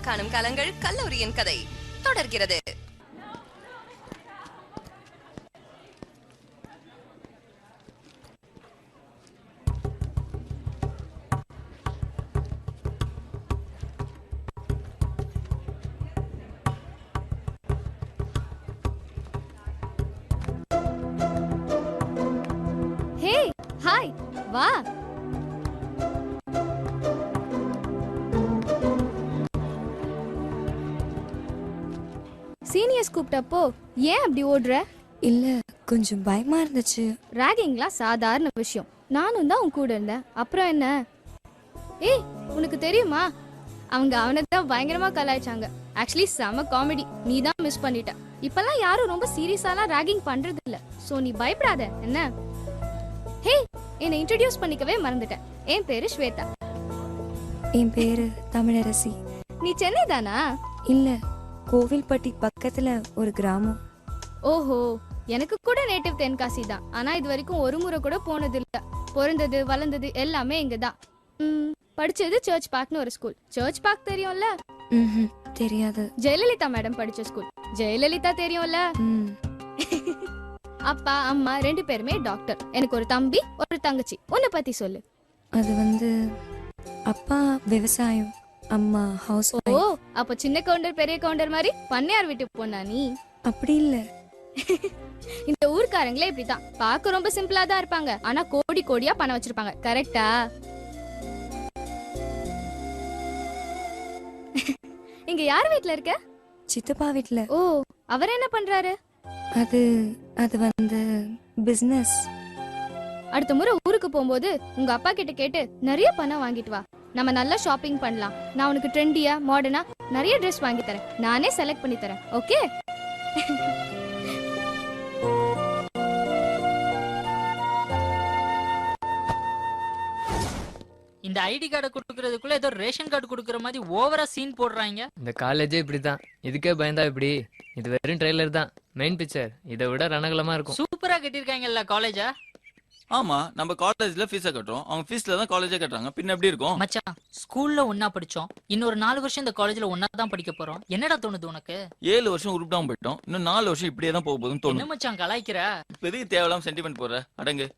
காணும் காலங்கள் கல்லூரியின் கதை தொடர்கிறது. ஹே ஹாய் வா. சீனியர்ஸ் கூப்பிட்டப்போ ஏன் அப்படி ஓடுற? இல்ல கொஞ்சம் பயமா இருந்துச்சு. ராகிங்லாம் சாதாரண விஷயம். நானும் தான் உன் கூட இருந்தேன். அப்புறம் என்ன? ஏய் உனக்கு தெரியுமா, அவங்க அவனை தான் பயங்கரமா கலாய்ச்சாங்க. ஆக்சுவலி செம காமெடி. நீ தான் மிஸ் பண்ணிட்ட. இப்பெல்லாம் யாரும் ரொம்ப சீரியஸாலாம் ராகிங் பண்றது இல்ல. சோ நீ பயப்படாத என்ன. ஹே என்னை இன்ட்ரோடியூஸ் பண்ணிக்கவே மறந்துட்டேன். என் பேரு ஸ்வேதா. என் பேரு தமிழரசி. நீ சென்னை தானா? இல்ல, கோவில்பட்டி பக்கத்துல ஒரு கிராமம். ஓஹோ, எனக்கு கூட நேட்டிவ் தென்காசி தான். ஆனா இது வரைக்கும் ஒரு முறை கூட போனது இல்ல. பிறந்தது வளர்ந்தது எல்லாமே இங்க தான். படிச்சது சர்ச் பார்க்னு ஒரு ஸ்கூல். சர்ச் பார்க் தெரியும்ல? தெரியாது. ஜெயலலிதா மேடம் படிச்ச ஸ்கூல். ஜெயலலிதா தெரியும்ல? அப்பா அம்மா 2 பேருமே டாக்டர். எனக்கு ஒரு தம்பி ஒரு தங்கச்சி. உன்னை பத்தி சொல்லு. அது அப்பா விவசாயம், அம்மா ஹவுஸ். ஓ, அப்ப சின்ன கவுண்டர் பெரிய கவுண்டர் மாதிரி பண்ணையார் வீட்டு போனா நீ? அப்படி இல்ல. இந்த ஊர்க்காரங்களே இப்படிதான். பார்க்க ரொம்ப சிம்பிளா தான் இருப்பாங்க, ஆனா கோடி கோடியா பணம் வச்சிருப்பாங்க. கரெக்டா? இங்க யார் வீட்ல இருக்க? சித்தப்பா வீட்ல. ஓ, அவர் என்ன பண்றாரு? அது பிசினஸ். அடுத்த முறை ஊருக்கு போகும்போது உங்க அப்பா கிட்ட கேட்டு நிறைய பணம் வாங்கிட்டு வா. நம்ம நல்லா ஷாப்பிங் பண்ணலாம். நான் உனக்கு ட்ரெண்டியா மாடர்னா நிறைய ட்ரெஸ் வாங்கி தரேன். நானே செலக்ட் பண்ணி தரேன். ஓகே? இந்த ஐடி கார்டை கொடுக்கறதுக்குள்ள ஏதோ ரேஷன் கார்டு கொடுக்கற மாதிரி ஓவரா சீன் போடுறாங்க. இந்த காலேஜே இப்படிதான். இதுக்கே பயந்தா இப்படி? இது வெறும் ட்ரெய்லர் தான். மெயின் பிக்சர் இதை விட ரணகலமா இருக்கும். சூப்பரா கட்டிருக்காங்கல்ல காலேஜா? ஆமா, நம்ம காலேஜ்ல ஃபீஸ கட்டுறோம். அவங்க ஃபீஸ்ல தான் காலேஜே கட்டுறாங்க. பின்ன எப்படி இருக்கும் மச்சான்? ஸ்கூல்ல ஒன்னா படிச்சோம். இன்னொரு 4 வருஷம் இந்த காலேஜ்ல ஒன்னா தான் படிக்க போறோம். என்னடா தோணுது உனக்கு? 7 வருஷம் உருப்பிடாம போயிட்டோம். இன்னும் 4 வருஷம் இப்படியே தான் போக போகுதுன்னு என்ன தோணும். மச்சான் கலாய்க்கிற? பெரிய தேவையில்லாம சென்டிமெண்ட் போடுற. அடங்கு.